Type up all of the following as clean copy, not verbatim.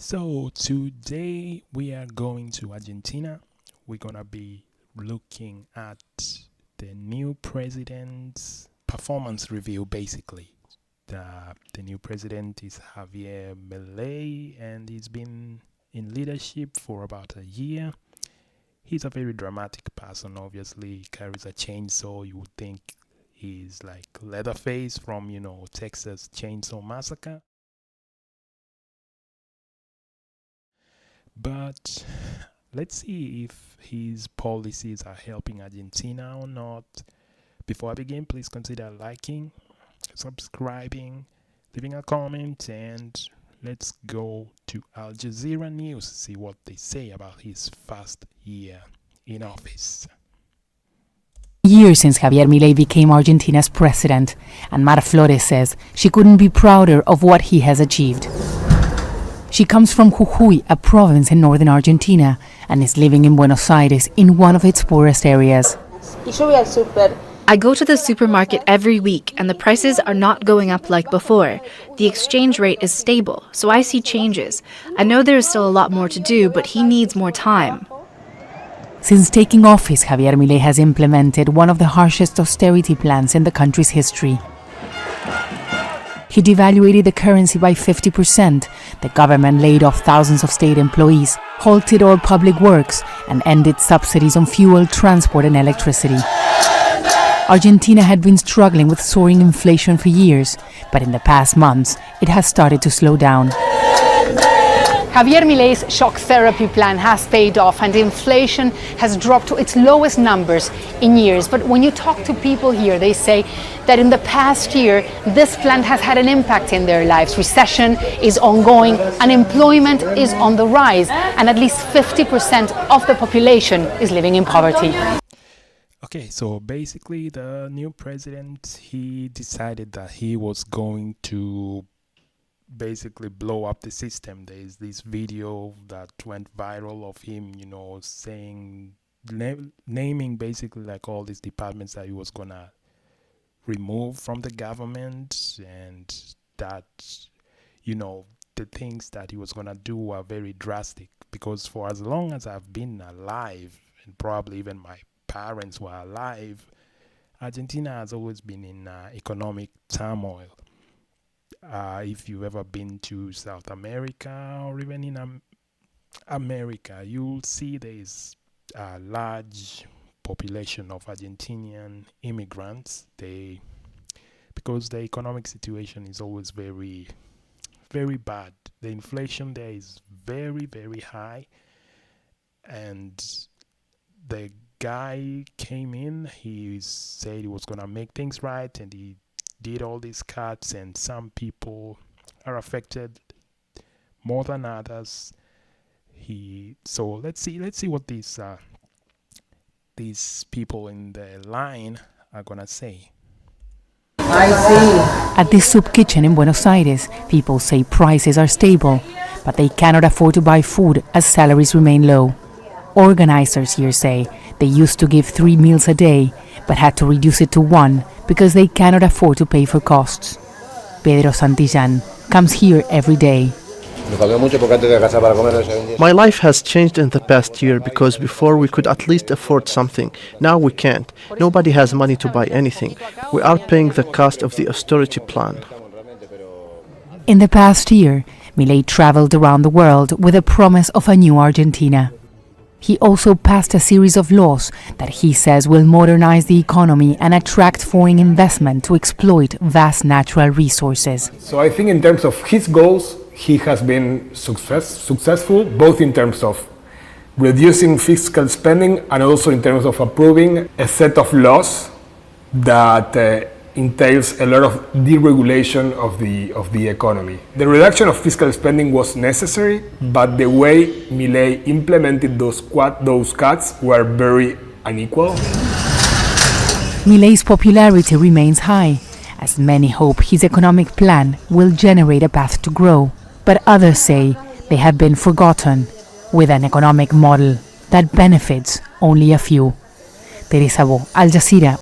So today we are going to Argentina. We're gonna be looking at the new president's performance review basically. The new president is Javier Milei and he's been in leadership for about a year. He's a very dramatic person, obviously. He carries a chainsaw. You would think he's like Leatherface from, Texas Chainsaw Massacre. But let's see if his policies are helping Argentina or not. Before I begin, please consider liking, subscribing, leaving a comment, and let's go to Al Jazeera News, see what they say about his first year in office. Years since Javier Milei became Argentina's president, and Mar Flores says she couldn't be prouder of what he has achieved. She comes from Jujuy, a province in northern Argentina, and is living in Buenos Aires in one of its poorest areas. I go to the supermarket every week and the prices are not going up like before. The exchange rate is stable, so I see changes. I know there is still a lot more to do, but he needs more time. Since taking office, Javier Milei has implemented one of the harshest austerity plans in the country's history. He devaluated the currency by 50%, the government laid off thousands of state employees, halted all public works, and ended subsidies on fuel, transport, and electricity. Argentina had been struggling with soaring inflation for years, but in the past months, it has started to slow down. Javier Milei's shock therapy plan has paid off and inflation has dropped to its lowest numbers in years. But when you talk to people here, they say that in the past year, this plan has had an impact in their lives. Recession is ongoing, unemployment is on the rise, and at least 50% of the population is living in poverty. Okay, so basically the new president, he decided that he was going to basically blow up the system. There is this video that went viral of him, saying, naming basically like all these departments that he was gonna remove from the government, and that, the things that he was gonna do were very drastic, because for as long as I've been alive, and probably even my parents were alive, Argentina has always been in economic turmoil. If you've ever been to South America or even in America, you'll see there is a large population of Argentinian immigrants. Because the economic situation is always very, very bad. The inflation there is very, very high, and the guy came in, he said he was going to make things right, and he did all these cuts, and some people are affected more than others. So let's see what these people in the line are gonna say. At this soup kitchen in Buenos Aires, people say prices are stable, but they cannot afford to buy food as salaries remain low. Organizers here say they used to give 3 meals a day, but had to reduce it to 1 because they cannot afford to pay for costs. Pedro Santillán comes here every day. My life has changed in the past year because before we could at least afford something. Now we can't. Nobody has money to buy anything. We are paying the cost of the austerity plan. In the past year, Milei traveled around the world with a promise of a new Argentina. He also passed a series of laws that he says will modernize the economy and attract foreign investment to exploit vast natural resources. So I think in terms of his goals, he has been successful, both in terms of reducing fiscal spending and also in terms of approving a set of laws that entails a lot of deregulation of the economy. The reduction of fiscal spending was necessary, but the way Milei implemented those cuts were very unequal. Milei's popularity remains high, as many hope his economic plan will generate a path to grow. But others say they have been forgotten, with an economic model that benefits only a few. Teresa Bo, Al Jazeera.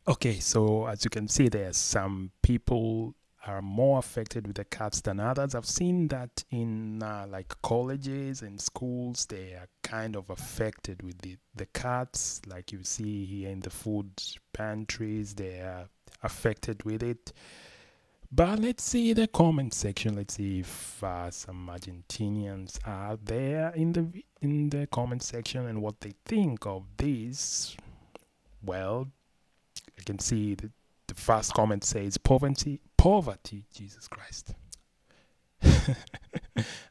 Okay, so as you can see, there's some people are more affected with the cuts than others. I've seen that in like colleges and schools, they are kind of affected with the cuts. Like you see here in the food pantries, they are affected with it. But let's see the comment section. Let's see if some Argentinians are there in the comment section and what they think of this. Well, I can see the first comment says poverty, Jesus Christ.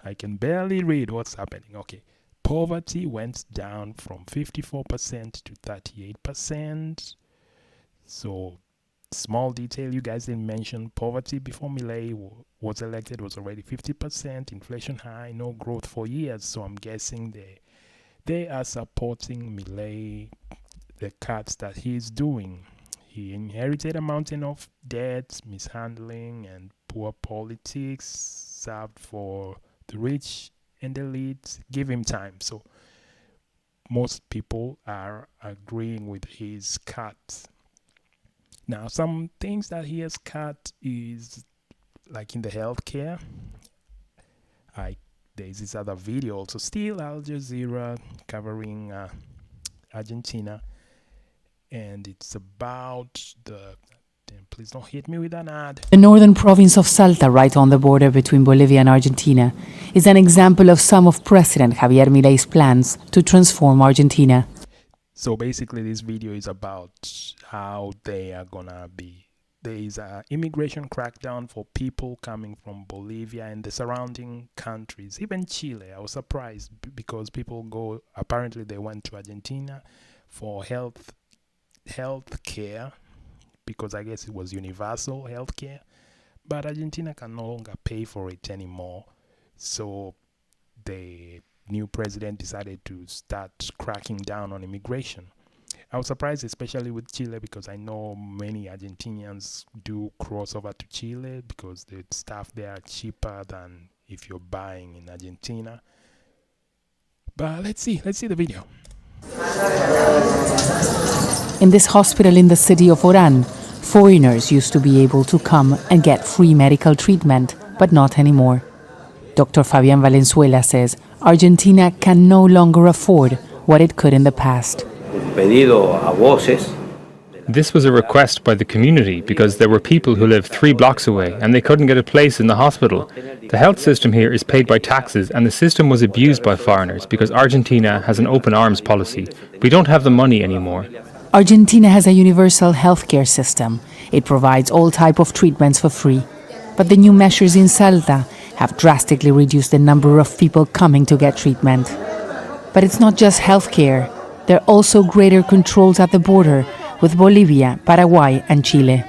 I can barely read what's happening. Okay. Poverty went down from 54% to 38%. So, small detail you guys didn't mention, poverty before Milei was elected was already 50%, inflation high, no growth for years. So I'm guessing they are supporting Milei, the cuts that he's doing. He inherited a mountain of debt, mishandling, and poor politics, served for the rich and elite. Give him time. So most people are agreeing with his cuts. Now, some things that he has cut is like in the healthcare. There's this other video also, still Al Jazeera, covering Argentina, and it's about please don't hit me with an ad. The northern province of Salta, right on the border between Bolivia and Argentina, is an example of some of President Javier Milei's plans to transform Argentina. So basically this video is about how they are gonna be. There is an immigration crackdown for people coming from Bolivia and the surrounding countries, even Chile. I was surprised because people go, apparently they went to Argentina for health care, because I guess it was universal health care, but Argentina can no longer pay for it anymore. So the new president decided to start cracking down on immigration. I was surprised, especially with Chile, because I know many Argentinians do cross over to Chile because the stuff there are cheaper than if you're buying in Argentina. But let's see the video. In this hospital in the city of Oran, foreigners used to be able to come and get free medical treatment, but not anymore. Dr. Fabian Valenzuela says Argentina can no longer afford what it could in the past. This was a request by the community because there were people who lived 3 blocks away and they couldn't get a place in the hospital. The health system here is paid by taxes and the system was abused by foreigners because Argentina has an open arms policy. We don't have the money anymore. Argentina has a universal healthcare system. It provides all type of treatments for free. But the new measures in Salta have drastically reduced the number of people coming to get treatment. But it's not just healthcare. There are also greater controls at the border with Bolivia, Paraguay and Chile.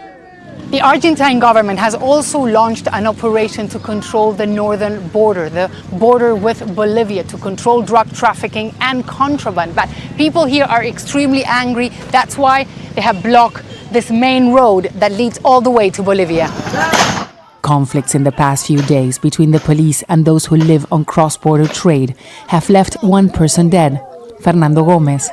The Argentine government has also launched an operation to control the northern border, the border with Bolivia, to control drug trafficking and contraband. But people here are extremely angry. That's why they have blocked this main road that leads all the way to Bolivia. Conflicts in the past few days between the police and those who live on cross-border trade have left one person dead, Fernando Gomez.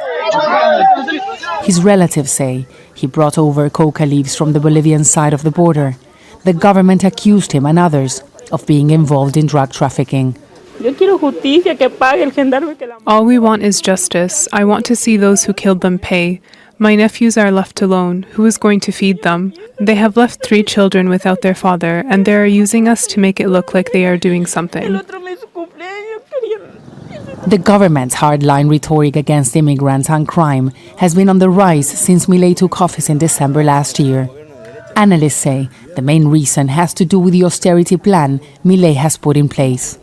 His relatives say he brought over coca leaves from the Bolivian side of the border. The government accused him and others of being involved in drug trafficking. All we want is justice. I want to see those who killed them pay. My nephews are left alone. Who is going to feed them? They have left 3 children without their father, and they are using us to make it look like they are doing something. The government's hardline rhetoric against immigrants and crime has been on the rise since Milei took office in December last year. Analysts say the main reason has to do with the austerity plan Milei has put in place.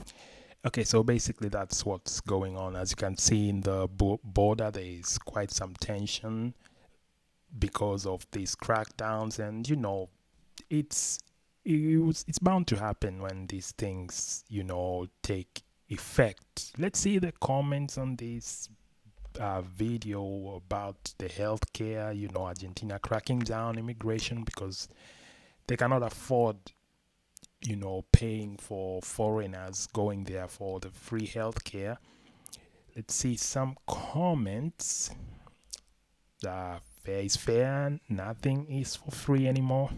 Okay, so basically that's what's going on. As you can see in the border, there is quite some tension because of these crackdowns, and it's bound to happen when these things take effect. Let's see the comments on this video about the healthcare. Argentina cracking down immigration because they cannot afford paying for foreigners going there for the free healthcare. Let's see some comments. Fair is fair, nothing is for free anymore.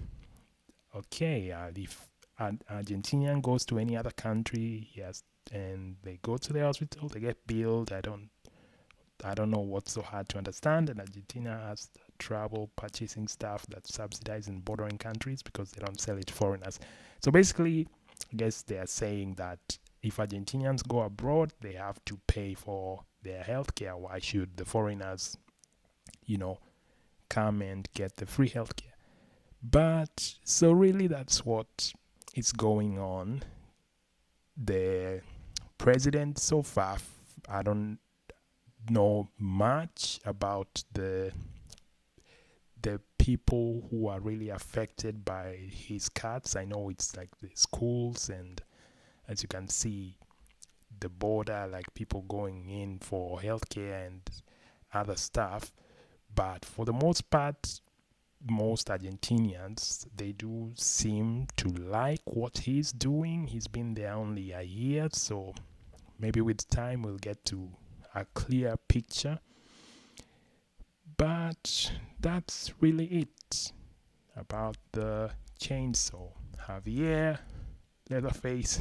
okay, if an Argentinian goes to any other country, yes, and they go to the hospital, they get billed. I don't know what's so hard to understand. And Argentina has trouble purchasing stuff that's subsidized in bordering countries because they don't sell it to foreigners. So basically, I guess they are saying that if Argentinians go abroad, they have to pay for their healthcare. Why should the foreigners, come and get the free healthcare? But so really, that's what is going on. The president so far, I don't know much about the people who are really affected by his cuts. I know it's like the schools, and as you can see, the border, like people going in for healthcare and other stuff. But for the most part, most Argentinians, they do seem to like what he's doing. He's been there only a year, so maybe with time we'll get to a clear picture. But that's really it about the chainsaw. Javier, Leatherface.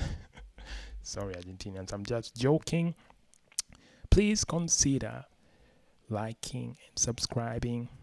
Sorry, Argentinians, I'm just joking. Please consider liking and subscribing.